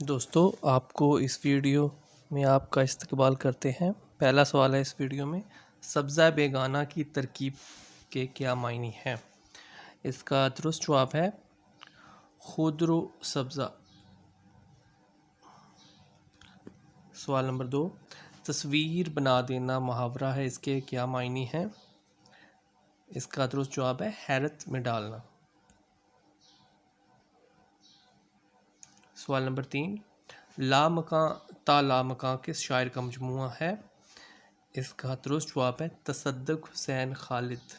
دوستو آپ کو اس ویڈیو میں آپ کا استقبال کرتے ہیں۔ پہلا سوال ہے اس ویڈیو میں، سبزہ بیگانہ کی ترکیب کے کیا معنی ہیں؟ اس کا درست جواب ہے خودرو سبزہ۔ سوال نمبر 2، تصویر بنا دینا محاورہ ہے، اس کے کیا معنی ہیں؟ اس کا درست جواب ہے حیرت میں ڈالنا۔ سوال نمبر 3، لامکاں تا لامکاں کس شاعر کا مجموعہ ہے؟ اس کا درست جواب ہے تصدق حسین خالد۔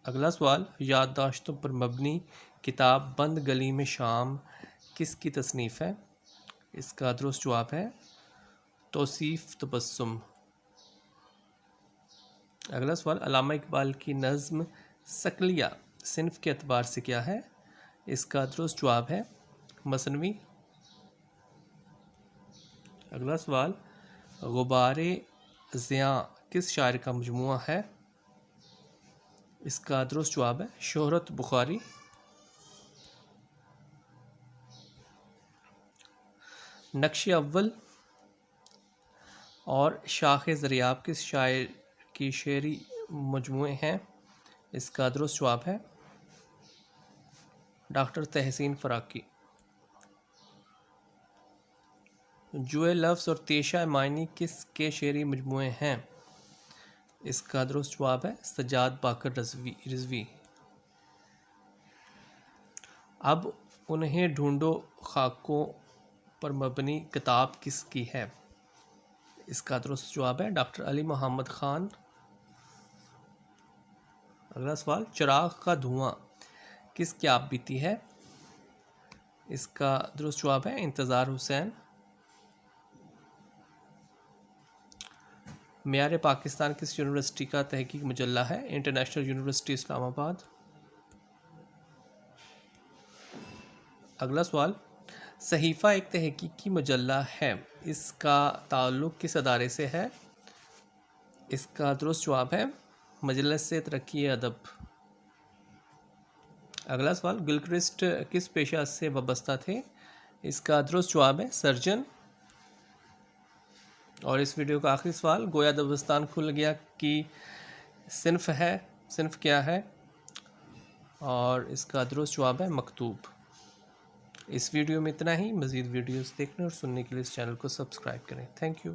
اگلا سوال، یادداشتوں پر مبنی کتاب بند گلی میں شام کس کی تصنیف ہے؟ اس کا درست جواب ہے توصیف تبسم۔ اگلا سوال، علامہ اقبال کی نظم ثقلیہ صنف کے اعتبار سے کیا ہے؟ اس کا درست جواب ہے مثنوی۔ اگلا سوال، غبار زیاں کس شاعر کا مجموعہ ہے؟ اس کا درست جواب ہے شہرت بخاری۔ نقش اول اور شاخ زریاب کس شاعر کی شعری مجموعے ہیں؟ اس کا درست جواب ہے ڈاکٹر تحسین فراقی۔ جوئے لفظ اور تیشہ معنی کس کے شعری مجموعے ہیں؟ اس کا درست جواب ہے سجاد باقر رضوی۔ اب انہیں ڈھونڈو خاکوں پر مبنی کتاب کس کی ہے؟ اس کا درست جواب ہے ڈاکٹر علی محمد خان۔ اگلا سوال، چراغ کا دھواں کس کی آپ بیتی ہے؟ اس کا درست جواب ہے انتظار حسین۔ معیار پاکستان کس یونیورسٹی کا تحقیقی مجلہ ہے؟ انٹرنیشنل یونیورسٹی اسلام آباد۔ اگلا سوال، صحیفہ ایک تحقیقی مجلہ ہے، اس کا تعلق کس ادارے سے ہے؟ اس کا درست جواب ہے مجلس ترقی ادب۔ اگلا سوال، گلکرسٹ کس پیشہ سے وابستہ تھے؟ اس کا درست جواب ہے سرجن۔ اور اس ویڈیو کا آخری سوال، گویا دبستان کھل گیا کی صنف کیا ہے؟ اور اس کا درست جواب ہے مکتوب۔ اس ویڈیو میں اتنا ہی۔ مزید ویڈیوز دیکھنے اور سننے کے لیے اس چینل کو سبسکرائب کریں۔ Thank you.